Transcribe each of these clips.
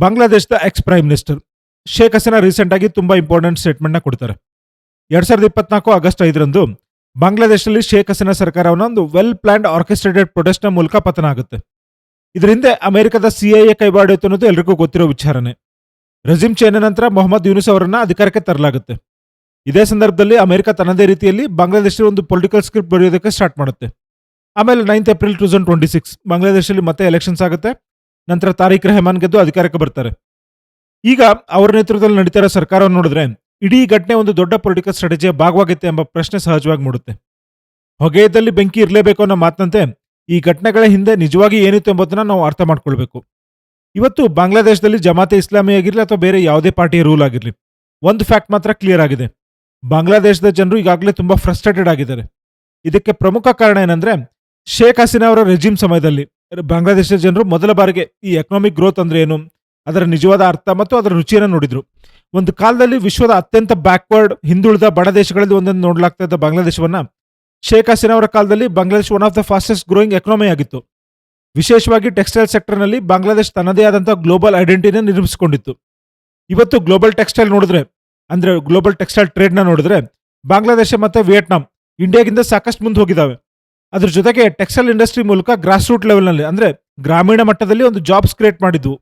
ಬಾಂಗ್ಲಾದೇಶದ X prime minister Sheikh Hasina recent ಆಗಿ ತುಂಬಾ ಇಂಪಾರ್ಟೆಂಟ್ ಸ್ಟೇಟ್ಮೆಂಟ್ನ ಕೊಡ್ತಾರೆ. 2024 ಆಗಸ್ಟ್ 5ರಂದು ಬಾಂಗ್ಲಾದೇಶದಲ್ಲಿ ಶೇಖ್ ಹಸೀನಾ ಸರ್ಕಾರವನ್ನು ಒಂದು ವೆಲ್ ಪ್ಲಾನ್ಡ್ ಆರ್ಕೆಸ್ಟ್ರೇಟೆಡ್ ಪ್ರೊಟೆಸ್ಟ್ನ ಮೂಲಕ ಪತನ ಆಗುತ್ತೆ. ಇದರ ಹಿಂದೆ ಅಮೆರಿಕದ ಸಿಐಎ ಕೈವಾಡ ಇತ್ತು ಅನ್ನೋದು ಎಲ್ರಿಗೂ ಗೊತ್ತಿರೋ ವಿಚಾರನೆ. ರೆಜಿಮ್ ಚೇಂಜ್ ನಂತರ ಮೊಹಮ್ಮದ್ ಯೂನುಸ್ ಅವರನ್ನ ಅಧಿಕಾರಕ್ಕೆ ತರಲಾಗುತ್ತೆ. ಇದೇ ಸಂದರ್ಭದಲ್ಲಿ ಅಮೆರಿಕ ತನ್ನದೇ ರೀತಿಯಲ್ಲಿ ಬಾಂಗ್ಲಾದೇಶದಲ್ಲಿ ಒಂದು ಪೊಲಿಟಿಕಲ್ ಸ್ಕ್ರಿಪ್ಟ್ ಬರೆಯೋದಕ್ಕೆ ಸ್ಟಾರ್ಟ್ ಮಾಡುತ್ತೆ. ಆಮೇಲೆ 9th ಏಪ್ರಿಲ್ 2026 ಬಾಂಗ್ಲಾದೇಶದಲ್ಲಿ ಮತ್ತೆ ಎಲೆಕ್ಷನ್ಸ್ ಆಗುತ್ತೆ. ನಂತರ ತಾರಿಕ್ ರೆಹಮಾನ್ ಗೆದ್ದು ಅಧಿಕಾರಕ್ಕೆ ಬರ್ತಾರೆ. ಈಗ ಅವರ ನೇತೃತ್ವದಲ್ಲಿ ನಡೀತಾ ಇರೋ ಸರ್ಕಾರವನ್ನು ನೋಡಿದ್ರೆ ಇಡೀ ಘಟನೆ ಒಂದು ದೊಡ್ಡ ಪೊಲಿಟಿಕಲ್ ಸ್ಟ್ರಾಟಜಿಯ ಭಾಗವಾಗಿತ್ತೆ ಎಂಬ ಪ್ರಶ್ನೆ ಸಹಜವಾಗಿ ಮೂಡುತ್ತೆ. ಹೊಗೆಯದಲ್ಲಿ ಬೆಂಕಿ ಇರಲೇಬೇಕು ಅನ್ನೋ ಮಾತಂತೆ ಈ ಘಟನೆಗಳ ಹಿಂದೆ ನಿಜವಾಗಿ ಏನಿತ್ತು ಎಂಬುದನ್ನು ನಾವು ಅರ್ಥ ಮಾಡ್ಕೊಳ್ಬೇಕು. ಇವತ್ತು ಬಾಂಗ್ಲಾದೇಶದಲ್ಲಿ ಜಮಾತೆ ಇಸ್ಲಾಮಿ ಆಗಿರಲಿ ಅಥವಾ ಬೇರೆ ಯಾವುದೇ ಪಾರ್ಟಿಯ ರೂಲ್ ಆಗಿರಲಿ, ಒಂದು ಫ್ಯಾಕ್ಟ್ ಮಾತ್ರ ಕ್ಲಿಯರ್ ಆಗಿದೆ. ಬಾಂಗ್ಲಾದೇಶದ ಜನರು ಈಗಾಗಲೇ ತುಂಬಾ ಫ್ರಸ್ಟ್ರೇಟೆಡ್ ಆಗಿದ್ದಾರೆ. ಇದಕ್ಕೆ ಪ್ರಮುಖ ಕಾರಣ ಏನಂದ್ರೆ, ಶೇಖ್ ಹಸೀನಾ ಅವರ ರೆಜಿಮ್ ಸಮಯದಲ್ಲಿ ಬಾಂಗ್ಲಾದೇಶದ ಜನರು ಮೊದಲ ಬಾರಿಗೆ ಈ ಎಕನಾಮಿಕ್ ಗ್ರೋತ್ ಅಂದ್ರೆ ಏನು, ಅದರ ನಿಜವಾದ ಅರ್ಥ ಮತ್ತು ಅದರ ರುಚಿಯನ್ನು ನೋಡಿದ್ರು. ಒಂದು ಕಾಲದಲ್ಲಿ ವಿಶ್ವದ ಅತ್ಯಂತ ಬ್ಯಾಕ್ವರ್ಡ್ ಹಿಂದುಳಿದ ಬಡ ದೇಶಗಳಲ್ಲಿ ಒಂದೊಂದು ನೋಡಲಾಗ್ತಾ ಇದ್ದ ಬಾಂಗ್ಲಾದೇಶವನ್ನ ಶೇಖ್ ಹಸೀನಾ ಅವರ ಕಾಲದಲ್ಲಿ Bangladesh one of the fastest growing economy ಆಗಿತ್ತು. ವಿಶೇಷವಾಗಿ ಟೆಕ್ಸ್ಟೈಲ್ ಸೆಕ್ಟರ್ನಲ್ಲಿ ಬಾಂಗ್ಲಾದೇಶ ತನ್ನದೇ ಆದಂತಹ ಗ್ಲೋಬಲ್ ಐಡೆಂಟಿಟಿನ ನಿರ್ಮಿಸಿಕೊಂಡಿತ್ತು. ಇವತ್ತು ಗ್ಲೋಬಲ್ ಟೆಕ್ಸ್ಟೈಲ್ ನೋಡಿದ್ರೆ, ಅಂದ್ರೆ ಗ್ಲೋಬಲ್ ಟೆಕ್ಸ್ಟೈಲ್ ಟ್ರೇಡ್ನ ನೋಡಿದ್ರೆ ಬಾಂಗ್ಲಾದೇಶ ಮತ್ತೆ ವಿಯೆಟ್ನಾಂ ಇಂಡಿಯಾಗಿಂತ ಸಾಕಷ್ಟು ಮುಂದೆ ಹೋಗಿದ್ದಾವೆ. ಅದ್ರ ಜೊತೆಗೆ ಟೆಕ್ಸ್ಟೈಲ್ ಇಂಡಸ್ಟ್ರಿ ಮೂಲಕ ಗ್ರಾಸ್ ರೂಟ್ ಲೆವೆಲ್ನಲ್ಲಿ ಅಂದ್ರೆ ಗ್ರಾಮೀಣ ಮಟ್ಟದಲ್ಲಿ ಒಂದು ಜಾಬ್ಸ್ ಕ್ರಿಯೇಟ್ ಮಾಡಿದ್ವು.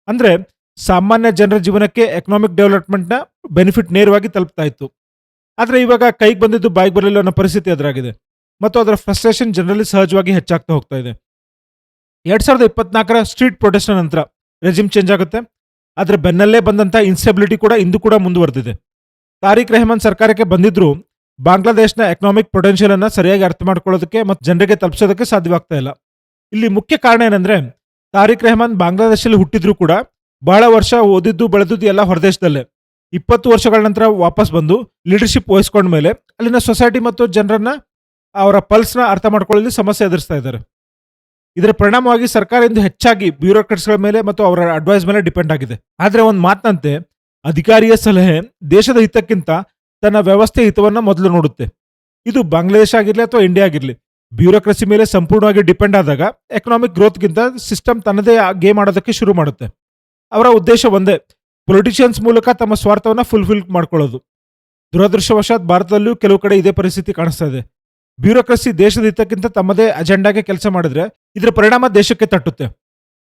ಅಂದ್ರೆ ಸಾಮಾನ್ಯ ಜನರ ಜೀವನಕ್ಕೆ ಎಕನಾಮಿಕ್ ಡೆವಲಪ್ಮೆಂಟ್ನ ಬೆನಿಫಿಟ್ ನೇರವಾಗಿ ತಲುಪ್ತಾ ಇತ್ತು. ಆದರೆ ಇವಾಗ ಕೈಗೆ ಬಂದಿದ್ದು ಬಾಯಿಗೆ ಬರಲಿಲ್ಲ ಅನ್ನೋ ಪರಿಸ್ಥಿತಿ ಎದುರಾಗಿದೆ ಮತ್ತು ಅದರ ಫ್ರಸ್ಟ್ರೇಷನ್ ಜನರಲ್ಲಿ ಸಹಜವಾಗಿ ಹೆಚ್ಚಾಗ್ತಾ ಹೋಗ್ತಾ ಇದೆ. 2024ರ ಸ್ಟ್ರೀಟ್ ಪ್ರೊಟೆಸ್ಟ್ ನಂತರ ರೆಜಿಮ್ ಚೇಂಜ್ ಆಗುತ್ತೆ. ಅದರ ಬೆನ್ನಲ್ಲೇ ಬಂದಂತಹ ಇನ್ಸ್ಟೆಬಿಲಿಟಿ ಕೂಡ ಇಂದು ಕೂಡ ಮುಂದುವರೆದಿದೆ. ತಾರಿಕ್ ರೆಹಮಾನ್ ಸರ್ಕಾರಕ್ಕೆ ಬಂದಿದ್ರು ಬಾಂಗ್ಲಾದೇಶನ ಎಕನಾಮಿಕ್ ಪೊಟೆನ್ಷಿಯಲ್ ಅನ್ನ ಸರಿಯಾಗಿ ಅರ್ಥ ಮಾಡ್ಕೊಳ್ಳೋದಕ್ಕೆ ಮತ್ತು ಜನರಿಗೆ ತಲುಪಿಸೋದಕ್ಕೆ ಸಾಧ್ಯವಾಗ್ತಾ ಇಲ್ಲ. ಇಲ್ಲಿ ಮುಖ್ಯ ಕಾರಣ ಏನಂದ್ರೆ, ತಾರಿಕ್ ರೆಹಮಾನ್ ಬಾಂಗ್ಲಾದೇಶದಲ್ಲಿ ಹುಟ್ಟಿದ್ರು ಕೂಡ ಬಹಳ ವರ್ಷ ಓದಿದ್ದು ಬೆಳೆದಿದ್ದು ಎಲ್ಲ ಹೊರದೇಶದಲ್ಲೇ. 20 ವರ್ಷಗಳ ನಂತರ ವಾಪಸ್ ಬಂದು ಲೀಡರ್ಶಿಪ್ ವಹಿಸ್ಕೊಂಡ ಮೇಲೆ ಅಲ್ಲಿನ ಸೊಸೈಟಿ ಮತ್ತು ಜನರನ್ನ ಅವರ ಪಲ್ಸ್ನ ಅರ್ಥ ಮಾಡ್ಕೊಳ್ಳಲು ಸಮಸ್ಯೆ ಎದುರಿಸ್ತಾ ಇದ್ದಾರೆ. ಇದರ ಪರಿಣಾಮವಾಗಿ ಸರ್ಕಾರ ಇಂದು ಹೆಚ್ಚಾಗಿ ಬ್ಯೂರೋಕ್ರಾಟ್ಸ್ಗಳ ಮೇಲೆ ಮತ್ತು ಅವರ ಅಡ್ವೈಸ್ ಮೇಲೆ ಡಿಪೆಂಡ್ ಆಗಿದೆ. ಆದ್ರೆ ಒಂದು ಮಾತಂತೆ, ಅಧಿಕಾರಿಯ ಸಲಹೆ ದೇಶದ ಹಿತಕ್ಕಿಂತ ತನ್ನ ವ್ಯವಸ್ಥೆ ಹಿತವನ್ನ ಮೊದಲು ನೋಡುತ್ತೆ. ಇದು ಬಾಂಗ್ಲಾದೇಶ ಆಗಿರ್ಲಿ ಅಥವಾ ಇಂಡಿಯಾ ಆಗಿರ್ಲಿ, ಬ್ಯೂರೋಕ್ರಸಿ ಮೇಲೆ ಸಂಪೂರ್ಣವಾಗಿ ಡಿಪೆಂಡ್ ಆದಾಗ ಎಕನಾಮಿಕ್ ಗ್ರೋತ್ಗಿಂತ ಸಿಸ್ಟಮ್ ತನ್ನದೇ ಗೇಮ್ ಆಡೋದಕ್ಕೆ ಶುರು ಮಾಡುತ್ತೆ. ಅವರ ಉದ್ದೇಶ ಒಂದೇ, ಪೊಲಿಟಿಷಿಯನ್ಸ್ ಮೂಲಕ ತಮ್ಮ ಸ್ವಾರ್ಥವನ್ನ ಫುಲ್ಫಿಲ್ ಮಾಡ್ಕೊಳ್ಳೋದು. ದುರದೃಷ್ಟವಶಾತ್ ಭಾರತದಲ್ಲೂ ಕೆಲವು ಕಡೆ ಇದೇ ಪರಿಸ್ಥಿತಿ ಕಾಣಿಸ್ತಾ ಇದೆ. ಬ್ಯೂರೋಕ್ರಸಿ ದೇಶದ ಹಿತಕ್ಕಿಂತ ತಮ್ಮದೇ ಅಜೆಂಡಾಗೆ ಕೆಲಸ ಮಾಡಿದ್ರೆ ಇದರ ಪರಿಣಾಮ ದೇಶಕ್ಕೆ ತಟ್ಟುತ್ತೆ.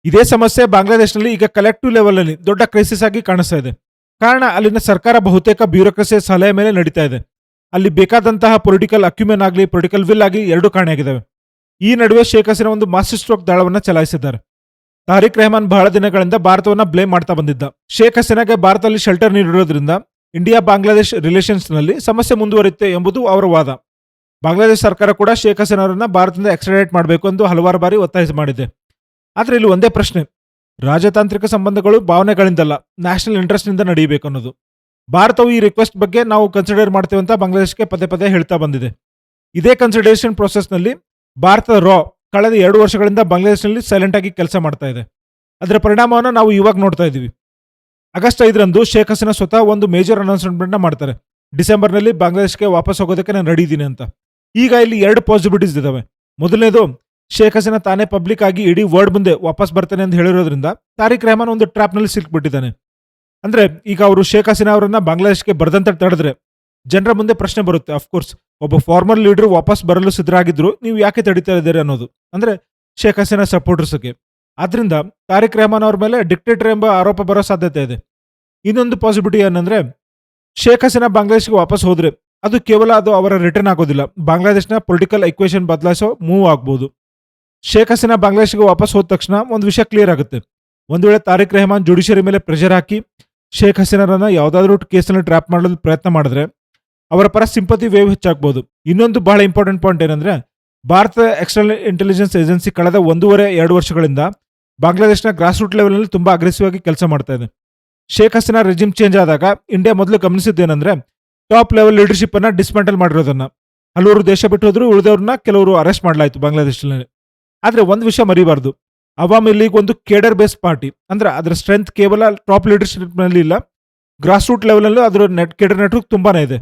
ಇದೇ ಸಮಸ್ಯೆ ಬಾಂಗ್ಲಾದೇಶನಲ್ಲಿ ಈಗ ಕಲೆಕ್ಟಿವ್ ಲೆವೆಲ್ ಅಲ್ಲಿ ದೊಡ್ಡ ಕ್ರೈಸಿಸ್ ಆಗಿ ಕಾಣಿಸ್ತಾ ಇದೆ. ಕಾರಣ, ಅಲ್ಲಿನ ಸರ್ಕಾರ ಬಹುತೇಕ ಬ್ಯೂರೋಕ್ರಸಿಯ ಸಲಹೆ ಮೇಲೆ ನಡೀತಾ ಇದೆ. ಅಲ್ಲಿ ಬೇಕಾದಂತಹ ಪೊಲಿಟಿಕಲ್ ಅಕ್ಯುಮೆನ್ ಆಗಲಿ ಪೊಲಿಟಿಕಲ್ ವಿಲ್ ಆಗಿ ಎರಡು ಕಾಣೆಯಾಗಿದ್ದಾವೆ. ಈ ನಡುವೆ ಶೇಖ್ ಹಸೀನಾ ಒಂದು ಮಾಸ್ಟರ್ ಸ್ಟ್ರೋಕ್ ದಾಳವನ್ನ ಚಲಾಯಿಸಿದ್ದಾರೆ. ತಾರಿಕ್ ರೆಹಮಾನ್ ಬಹಳ ದಿನಗಳಿಂದ ಭಾರತವನ್ನ ಬ್ಲೇಮ್ ಮಾಡ್ತಾ ಬಂದಿದ್ದ. ಶೇಖ್ ಹಸೀನಾಗೆ ಭಾರತದಲ್ಲಿ ಶೆಲ್ಟರ್ ನೀಡಿರೋದ್ರಿಂದ ಇಂಡಿಯಾ ಬಾಂಗ್ಲಾದೇಶ್ ರಿಲೇಷನ್ಸ್ ನಲ್ಲಿ ಸಮಸ್ಯೆ ಮುಂದುವರಿಯುತ್ತೆ ಎಂಬುದು ಅವರ ವಾದ. ಬಾಂಗ್ಲಾದೇಶ ಸರ್ಕಾರ ಕೂಡ ಶೇಖ್ ಹಸೀನಾ ಅವರನ್ನ ಭಾರತದಿಂದ ಎಕ್ಸ್ಟ್ರಾಡೇಟ್ ಮಾಡಬೇಕು ಎಂದು ಹಲವಾರು ಬಾರಿ ಒತ್ತಾಯ ಮಾಡಿದೆ. ಆದ್ರೆ ಇಲ್ಲಿ ಒಂದೇ ಪ್ರಶ್ನೆ, ರಾಜತಾಂತ್ರಿಕ ಸಂಬಂಧಗಳು ಭಾವನೆಗಳಿಂದಲ್ಲ, ನ್ಯಾಷನಲ್ ಇಂಟ್ರೆಸ್ಟ್ ನಿಂದ ನಡೆಯಬೇಕು ಅನ್ನೋದು. ಭಾರತವು ಈ ರಿಕ್ವೆಸ್ಟ್ ಬಗ್ಗೆ ನಾವು ಕನ್ಸಿಡರ್ ಮಾಡ್ತೇವೆ ಅಂತ ಬಾಂಗ್ಲಾದೇಶಕ್ಕೆ ಪದೇ ಪದೇ ಹೇಳ್ತಾ ಬಂದಿದೆ. ಇದೇ ಕನ್ಸಿಡರೇಷನ್ ಪ್ರೊಸೆಸ್ ನಲ್ಲಿ ಭಾರತದ ರಾ ಕಳೆದ 2 ವರ್ಷಗಳಿಂದ ಬಾಂಗ್ಲಾದೇಶನಲ್ಲಿ ಸೈಲೆಂಟ್ ಆಗಿ ಕೆಲಸ ಮಾಡ್ತಾ ಇದೆ. ಅದರ ಪರಿಣಾಮವನ್ನು ನಾವು ಇವಾಗ ನೋಡ್ತಾ ಇದ್ದೀವಿ. ಆಗಸ್ಟ್ 5ರಂದು ಶೇಖ್ ಹಸೀನಾ ಸ್ವತಃ ಒಂದು ಮೇಜರ್ ಅನೌನ್ಸ್ಮೆಂಟ್ ಮಾಡ್ತಾರೆ. ಡಿಸೆಂಬರ್ನಲ್ಲಿ ಬಾಂಗ್ಲಾದೇಶಕ್ಕೆ ವಾಪಸ್ ಹೋಗೋದಕ್ಕೆ ನಾನು ರೆಡಿ ಇದ್ದೀನಿ ಅಂತ. ಈಗ ಇಲ್ಲಿ 2 ಪಾಸಿಬಿಲಿಟೀಸ್ ಇದಾವೆ. ಮೊದಲನೇದು, ಶೇಖ್ ಹಸೀನಾ ತಾನೇ ಪಬ್ಲಿಕ್ ಆಗಿ ಇಡೀ ವರ್ಲ್ಡ್ ಮುಂದೆ ವಾಪಸ್ ಬರ್ತೇನೆ ಅಂತ ಹೇಳಿರೋದ್ರಿಂದ ತಾರಿಕ್ ರೆಹಮಾನ್ ಒಂದು ಟ್ರಾಪ್ ನಲ್ಲಿ ಸಿಕ್ಬಿಟ್ಟಿದ್ದಾನೆ. ಅಂದ್ರೆ ಈಗ ಅವರು ಶೇಖ್ ಹಸೀನಾ ಅವರನ್ನ ಬಾಂಗ್ಲಾದೇಶಕ್ಕೆ ಬರದಂತೆ ತಡೆದ್ರೆ ಜನರ ಮುಂದೆ ಪ್ರಶ್ನೆ ಬರುತ್ತೆ, ಅಫ್ಕೋರ್ಸ್ ಒಬ್ಬ ಫಾರ್ಮರ್ ಲೀಡರ್ ವಾಪಸ್ ಬರಲು ಸಿದ್ಧರಾಗಿದ್ರು, ನೀವು ಯಾಕೆ ತಡೀತಾ ಇದ್ದೀರಿ ಅನ್ನೋದು, ಅಂದ್ರೆ ಶೇಖ್ ಹಸೀನಾ ಸಪೋರ್ಟರ್ಸ್ಗೆ. ಆದ್ರಿಂದ ತಾರಿಕ್ ರೆಹಮಾನ್ ಅವ್ರ ಮೇಲೆ ಡಿಕ್ಟೇಟರ್ ಎಂಬ ಆರೋಪ ಬರೋ ಸಾಧ್ಯತೆ ಇದೆ. ಇನ್ನೊಂದು ಪಾಸಿಬಿಲಿಟಿ ಏನಂದ್ರೆ, ಶೇಖ್ ಹಸೀನಾ ಬಾಂಗ್ಲಾದೇಶ್ಗೆ ವಾಪಸ್ ಹೋದ್ರೆ ಅದು ಕೇವಲ ಅದು ಅವರ ರಿಟರ್ನ್ ಆಗೋದಿಲ್ಲ, ಬಾಂಗ್ಲಾದೇಶನ ಪೊಲಿಟಿಕಲ್ ಇಕ್ವೇಷನ್ ಬದಲಾಯಿಸೋ ಮೂವ್ ಆಗ್ಬೋದು. ಶೇಖ್ ಹಸೀನಾ ಬಾಂಗ್ಲಾದೇಶ್ಗೆ ವಾಪಸ್ ಹೋದ ತಕ್ಷಣ ಒಂದು ವಿಷಯ ಕ್ಲಿಯರ್ ಆಗುತ್ತೆ. ಒಂದು ವೇಳೆ ತಾರಿಕ್ ರೆಹಮಾನ್ ಜುಡಿಷಿಯರಿ ಮೇಲೆ ಪ್ರೆಷರ್ ಹಾಕಿ ಶೇಖ್ ಹಸೀನಾರನ್ನ ಯಾವುದಾದ್ರೂ ಕೇಸಲ್ಲಿ ಟ್ರ್ಯಾಪ್ ಮಾಡಲು ಪ್ರಯತ್ನ ಮಾಡಿದ್ರೆ ಅವರ ಪರ ಸಿಂಪತಿ ವೇವ್ ಹೆಚ್ಚಾಗಬಹುದು. ಇನ್ನೊಂದು ಬಹಳ ಇಂಪಾರ್ಟೆಂಟ್ ಪಾಯಿಂಟ್ ಏನಂದ್ರೆ, ಭಾರತದ ಎಕ್ಸ್ಟರ್ನಲ್ ಇಂಟೆಲಿಜೆನ್ಸ್ ಏಜೆನ್ಸಿ ಕಳೆದ 1.5-2 ವರ್ಷಗಳಿಂದ ಬಾಂಗ್ಲಾದೇಶನ ಗ್ರಾಸ್ ರೂಟ್ ಲೆವೆಲ್ನಲ್ಲಿ ತುಂಬಾ ಅಗ್ರೆಸಿವ್ ಆಗಿ ಕೆಲಸ ಮಾಡ್ತಾ ಇದೆ. ಶೇಖ್ ಹಸೀನಾ ರೆಜಿಮ್ ಚೇಂಜ್ ಆದಾಗ ಇಂಡಿಯಾ ಮೊದಲು ಗಮನಿಸಿದ್ದೇನೆಂದ್ರೆ, ಟಾಪ್ ಲೆವೆಲ್ ಲೀಡರ್ಶಿಪ್ ಅನ್ನ ಡಿಸ್ಮೆಂಟಲ್ ಮಾಡಿರೋದನ್ನ. ಹಲವರು ದೇಶ ಬಿಟ್ಟು ಹೋದ್ರು, ಉಳಿದವ್ರನ್ನ ಕೆಲವರು ಅರೆಸ್ಟ್ ಮಾಡಲಾಯಿತು ಬಾಂಗ್ಲಾದೇಶದಲ್ಲಿ. ಆದ್ರೆ ಒಂದು ವಿಷಯ ಮರಿಬಾರ್ದು, ಅವಾಮಿ ಲೀಗ್ ಒಂದು ಕೇಡರ್ ಬೇಸ್ ಪಾರ್ಟಿ. ಅಂದ್ರೆ ಅದರ ಸ್ಟ್ರೆಂತ್ ಕೇವಲ ಟಾಪ್ ಲೀಡರ್ಶಿಪ್ ನಲ್ಲಿ ಇಲ್ಲ, ಗ್ರಾಸ್ ರೂಟ್ ಲೆವೆಲ್ ನಲ್ಲೂ ಅದರ ಕೇಡರ್ ನೆಟ್ವರ್ಕ್ ತುಂಬಾನೇ ಇದೆ.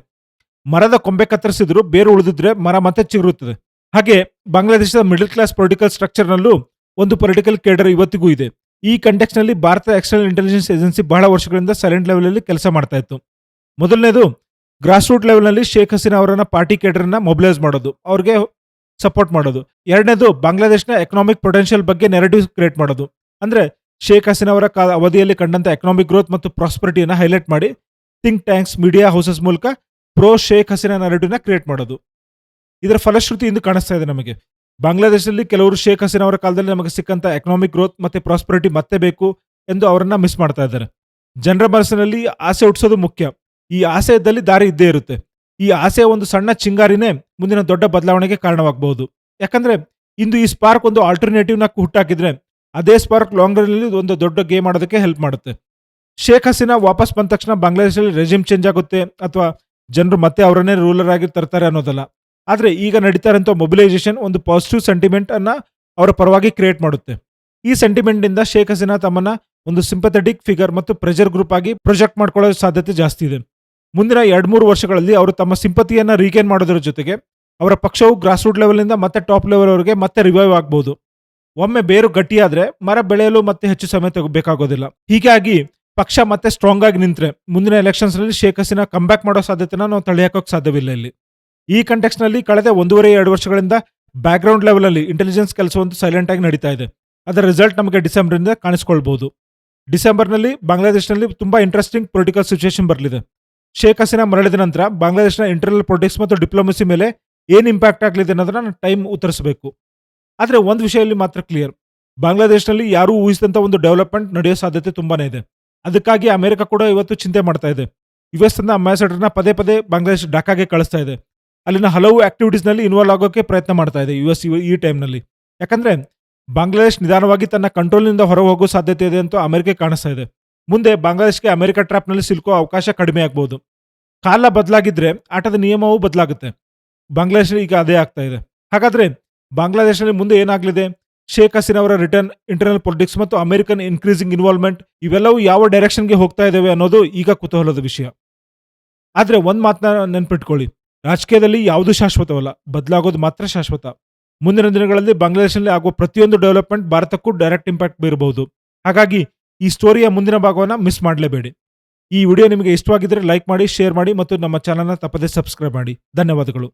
ಮರದ ಕೊಂಬೆ ಕತ್ತರಿಸಿದ್ರು ಬೇರು ಉಳಿದಿದ್ರೆ ಮರ ಮತ್ತೆ ಚಿಗುರುತ್ತದೆ. ಹಾಗೆ ಬಾಂಗ್ಲಾದೇಶದ ಮಿಡಲ್ ಕ್ಲಾಸ್ ಪೊಲಿಟಿಕಲ್ ಸ್ಟ್ರಕ್ಚರ್ ನಲ್ಲೂ ಒಂದು ಪೊಲಿಟಿಕಲ್ ಕೇಡರ್ ಇವತ್ತಿಗೂ ಇದೆ. ಈ ಕಂಟೆಕ್ಸ್ಟ್ ನಲ್ಲಿ ಭಾರತ ಎಕ್ಸ್ಟರ್ನಲ್ ಇಂಟೆಲಿಜೆನ್ಸ್ ಏಜೆನ್ಸಿ ಬಹಳ ವರ್ಷಗಳಿಂದ ಸೈಲೆಂಟ್ ಲೆವೆಲ್ ಅಲ್ಲಿ ಕೆಲಸ ಮಾಡ್ತಾ ಇತ್ತು. ಮೊದಲನೇದು ಗ್ರಾಸ್ ರೂಟ್ ಲೆವೆಲ್ ನಲ್ಲಿ ಶೇಖ್ ಹಸೀನಾ ಅವರನ್ನ ಪಾರ್ಟಿ ಕೇಡರ್ನ ಮೊಬಿಲೈಸ್ ಮಾಡೋದು, ಅವ್ರಿಗೆ ಸಪೋರ್ಟ್ ಮಾಡೋದು. ಎರಡನೇದು ಬಾಂಗ್ಲಾದೇಶನ ಎಕನಾಮಿಕ್ ಪೊಟೆನ್ಷಿಯಲ್ ಬಗ್ಗೆ ನೆರೆಟಿವ್ ಕ್ರಿಯೇಟ್ ಮಾಡೋದು. ಅಂದ್ರೆ ಶೇಖ್ ಹಸೀನಾ ಅವರ ಅವಧಿಯಲ್ಲಿ ಕಂಡಂತ ಎಕನಾಮಿಕ್ ಗ್ರೋತ್ ಮತ್ತು ಪ್ರಾಸ್ಪರಿಟಿಯನ್ನು ಹೈಲೈಟ್ ಮಾಡಿ ಥಿಂಕ್ ಟ್ಯಾಂಕ್ಸ್, ಮೀಡಿಯಾ ಹೌಸಸ್ ಮೂಲಕ ಪ್ರೋ ಶೇಖ್ ಹಸೀನಾ ನೆರೆಟಿವ್ನ ಕ್ರಿಯೇಟ್ ಮಾಡೋದು. ಇದರ ಫಲಶ್ರುತಿ ಇಂದು ಕಾಣಿಸ್ತಾ ಇದೆ ನಮಗೆ. ಬಾಂಗ್ಲಾದೇಶದಲ್ಲಿ ಕೆಲವರು ಶೇಖ್ ಹಸೀನಾ ಅವರ ಕಾಲದಲ್ಲಿ ನಮಗೆ ಸಿಕ್ಕಂತ ಎಕನಾಮಿಕ್ ಗ್ರೋತ್ ಮತ್ತೆ ಪ್ರಾಸ್ಪರಿಟಿ ಮತ್ತೆ ಬೇಕು ಎಂದು ಅವರನ್ನ ಮಿಸ್ ಮಾಡ್ತಾ ಇದ್ದಾರೆ. ಜನರ ಮನಸ್ಸಿನಲ್ಲಿ ಆಸೆ ಹುಟ್ಟಿಸೋದು ಮುಖ್ಯ. ಈ ಆಸೆ ಇದ್ದಲ್ಲಿ ದಾರಿ ಇದ್ದೇ ಇರುತ್ತೆ. ಈ ಆಸೆಯ ಒಂದು ಸಣ್ಣ ಚಿಂಗಾರಿನೇ ಮುಂದಿನ ದೊಡ್ಡ ಬದಲಾವಣೆಗೆ ಕಾರಣವಾಗಬಹುದು. ಯಾಕಂದ್ರೆ ಇಂದು ಈ ಸ್ಪಾರ್ಕ್ ಒಂದು ಆಲ್ಟರ್ನೇಟಿವ್ ನ ಹುಟ್ಟಾಕಿದ್ರೆ ಅದೇ ಸ್ಪಾರ್ಕ್ ಲಾಂಗ್ ರನ್ ಅಲ್ಲಿ ಒಂದು ದೊಡ್ಡ ಗೇಮ್ ಮಾಡೋದಕ್ಕೆ ಹೆಲ್ಪ್ ಮಾಡುತ್ತೆ. ಶೇಖ್ ಹಸೀನಾ ವಾಪಸ್ ಬಂದ ತಕ್ಷಣ ಬಾಂಗ್ಲಾದೇಶದಲ್ಲಿ ರೆಜಿಮ್ ಚೇಂಜ್ ಆಗುತ್ತೆ ಅಥವಾ ಜನರು ಮತ್ತೆ ಅವರನ್ನೇ ರೂಲರ್ ಆಗಿ ತರ್ತಾರೆ ಅನ್ನೋದಲ್ಲ. ಆದ್ರೆ ಈಗ ನಡೀತಾ ಇರೋ ಮೊಬಿಲೈಸೇಷನ್ ಒಂದು ಪಾಸಿಟಿವ್ ಸೆಂಟಿಮೆಂಟ್ ಅನ್ನ ಅವರ ಪರವಾಗಿ ಕ್ರಿಯೇಟ್ ಮಾಡುತ್ತೆ. ಈ ಸೆಂಟಿಮೆಂಟ್ ನಿಂದ ಶೇಖ್ ಹಸೀನಾ ತಮ್ಮನ್ನ ಒಂದು ಸಿಂಪಥೆಟಿಕ್ ಫಿಗರ್ ಮತ್ತು ಪ್ರೆಷರ್ ಗ್ರೂಪ್ ಆಗಿ ಪ್ರೊಜೆಕ್ಟ್ ಮಾಡ್ಕೊಳ್ಳೋ ಸಾಧ್ಯತೆ ಜಾಸ್ತಿ ಇದೆ. ಮುಂದಿನ 2-3 ವರ್ಷಗಳಲ್ಲಿ ಅವರು ತಮ್ಮ ಸಿಂಪತಿಯನ್ನ ರೀಗೇನ್ ಮಾಡೋದ್ರ ಜೊತೆಗೆ ಅವರ ಪಕ್ಷವು ಗ್ರಾಸ್ ರೂಟ್ ಲೆವೆಲ್ ನಿಂದ ಮತ್ತೆ ಟಾಪ್ ಲೆವೆಲ್ ವರೆಗೆ ಮತ್ತೆ ರಿವೈವ್ ಆಗಬಹುದು. ಒಮ್ಮೆ ಬೇರು ಗಟ್ಟಿಯಾದ್ರೆ ಮರ ಬೆಳೆಯಲು ಮತ್ತೆ ಹೆಚ್ಚು ಸಮಯ ಬೇಕಾಗೋದಿಲ್ಲ. ಹೀಗಾಗಿ ಪಕ್ಷ ಮತ್ತೆ ಸ್ಟ್ರಾಂಗ್ ಆಗಿ ನಿಂತ್ರೆ ಮುಂದಿನ ಎಲೆಕ್ಷನ್ಸ್ ನಲ್ಲಿ ಶೇಖ್ ಹಸೀನಾ ಕಂಬ್ಯಾಕ್ ಮಾಡೋ ಸಾಧ್ಯತೆನ ನಾವು ತಡೆಯಾಕೋಕ್ ಸಾಧ್ಯವಿಲ್ಲ. ಇಲ್ಲಿ ಈ ಕಂಟೆಕ್ಸ್ಟ್ ನಲ್ಲಿ ಕಳೆದ 1.5-2 ವರ್ಷಗಳಿಂದ ಬ್ಯಾಕ್ ಗ್ರೌಂಡ್ ಲೆವೆಲ್ ಅಲ್ಲಿ ಇಂಟೆಲಿಜೆನ್ಸ್ ಕೆಲಸವಂತೂ ಸೈಲೆಂಟ್ ಆಗಿ ನಡೀತಾ ಇದೆ. ಅದರ ರಿಸಲ್ಟ್ ನಮಗೆ ಡಿಸೆಂಬರ್ ಇಂದ ಕಾಣಿಸ್ಕೊಳ್ಬಹುದು. ಡಿಸೆಂಬರ್ ನಲ್ಲಿ ಬಾಂಗ್ಲಾದೇಶನಲ್ಲಿ ತುಂಬಾ ಇಂಟ್ರೆಸ್ಟಿಂಗ್ ಪೊಲಿಟಿಕಲ್ ಸಿಚುವೇಶನ್ ಬರಲಿದೆ. ಶೇಖ್ ಹಸೀನಾ ಮರಳಿದ ನಂತರ ಬಾಂಗ್ಲಾದೇಶನ ಇಂಟರ್ನಲ್ ಪೊಲಿಟಿಕ್ಸ್ ಮತ್ತು ಡಿಪ್ಲೊಮಸಿ ಮೇಲೆ ಏನ್ ಇಂಪ್ಯಾಕ್ಟ್ ಆಗಲಿದೆ ಅನ್ನೋದನ್ನ ಟೈಮ್ ಉತ್ತರಿಸಬೇಕು. ಆದ್ರೆ ಒಂದು ವಿಷಯದಲ್ಲಿ ಮಾತ್ರ ಕ್ಲಿಯರ್, ಬಾಂಗ್ಲಾದೇಶನಲ್ಲಿ ಯಾರೂ ಊಹಿಸಿದಂತ ಒಂದು ಡೆವಲಪ್ಮೆಂಟ್ ನಡೆಯೋ ಸಾಧ್ಯತೆ ತುಂಬಾನೇ ಇದೆ. ಅದಕ್ಕಾಗಿ ಅಮೆರಿಕ ಕೂಡ ಇವತ್ತು ಚಿಂತೆ ಮಾಡ್ತಾ ಇದೆ. ಯುಎಸ್ ಅಂಬಾಸಿಡರ್ನ ಪದೇ ಪದೇ ಬಾಂಗ್ಲಾದೇಶ ಢಾಕಾಗೆ ಕಳಿಸ್ತಾ ಇದೆ. ಅಲ್ಲಿನ ಹಲವು ಆಕ್ಟಿವಿಟೀಸ್ ನಲ್ಲಿ ಇನ್ವಾಲ್ವ್ ಆಗೋಕೆ ಪ್ರಯತ್ನ ಮಾಡ್ತಾ ಇದೆ ಯುಎಸ್ ಈ ಟೈಮ್ ನಲ್ಲಿ. ಯಾಕಂದ್ರೆ ಬಾಂಗ್ಲಾದೇಶ್ ನಿಧಾನವಾಗಿ ತನ್ನ ಕಂಟ್ರೋಲ್ನಿಂದ ಹೊರ ಹೋಗೋ ಸಾಧ್ಯತೆ ಇದೆ ಅಂತ ಅಮೆರಿಕ ಕಾಣಿಸ್ತಾ ಇದೆ. ಮುಂದೆ ಬಾಂಗ್ಲಾದೇಶ್ಗೆ ಅಮೆರಿಕ ಟ್ರಾಪ್ ನಲ್ಲಿ ಸಿಲುಕೋ ಅವಕಾಶ ಕಡಿಮೆ ಆಗಬಹುದು. ಕಾಲ ಬದಲಾಗಿದ್ರೆ ಆಟದ ನಿಯಮವೂ ಬದಲಾಗುತ್ತೆ. ಬಾಂಗ್ಲಾದೇಶ ಈಗ ಅದೇ ಆಗ್ತಾ ಇದೆ. ಹಾಗಾದ್ರೆ ಬಾಂಗ್ಲಾದೇಶದಲ್ಲಿ ಮುಂದೆ ಏನಾಗಲಿದೆ? ಶೇಖ್ ಹಸೀನಾ ಅವರ ರಿಟರ್ನ್, ಇಂಟರ್ನಲ್ ಪೊಲಿಟಿಕ್ಸ್ ಮತ್ತು ಅಮೆರಿಕನ್ ಇನ್ಕ್ರೀಸಿಂಗ್ ಇನ್ವಾಲ್ವ್ಮೆಂಟ್ ಇವೆಲ್ಲವೂ ಯಾವ ಡೈರೆಕ್ಷನ್ಗೆ ಹೋಗ್ತಾ ಇದಾವೆ ಅನ್ನೋದು ಈಗ ಕುತೂಹಲದ ವಿಷಯ. ಆದ್ರೆ ಒಂದ್ ಮಾತನ್ನ ನೆನ್ಪಿಟ್ಕೊಳ್ಳಿ, ರಾಜಕೀಯದಲ್ಲಿ ಯಾವುದು ಶಾಶ್ವತವಲ್ಲ, ಬದಲಾಗೋದು ಮಾತ್ರ ಶಾಶ್ವತ. ಮುಂದಿನ ದಿನಗಳಲ್ಲಿ ಬಾಂಗ್ಲಾದೇಶದಲ್ಲಿ ಆಗುವ ಪ್ರತಿಯೊಂದು ಡೆವಲಪ್ಮೆಂಟ್ ಭಾರತಕ್ಕೂ ಡೈರೆಕ್ಟ್ ಇಂಪ್ಯಾಕ್ಟ್ ಬೀರಬಹುದು. ಹಾಗಾಗಿ ಈ ಸ್ಟೋರಿಯ ಮುಂದಿನ ಭಾಗವನ್ನ ಮಿಸ್ ಮಾಡಲೇಬೇಡಿ. ಈ ವಿಡಿಯೋ ನಿಮಗೆ ಇಷ್ಟವಾಗಿದ್ರೆ ಲೈಕ್ ಮಾಡಿ, ಶೇರ್ ಮಾಡಿ ಮತ್ತು ನಮ್ಮ ಚಾನಲ್ನ ತಪ್ಪದೇ ಸಬ್ಸ್ಕ್ರೈಬ್ ಮಾಡಿ. ಧನ್ಯವಾದಗಳು.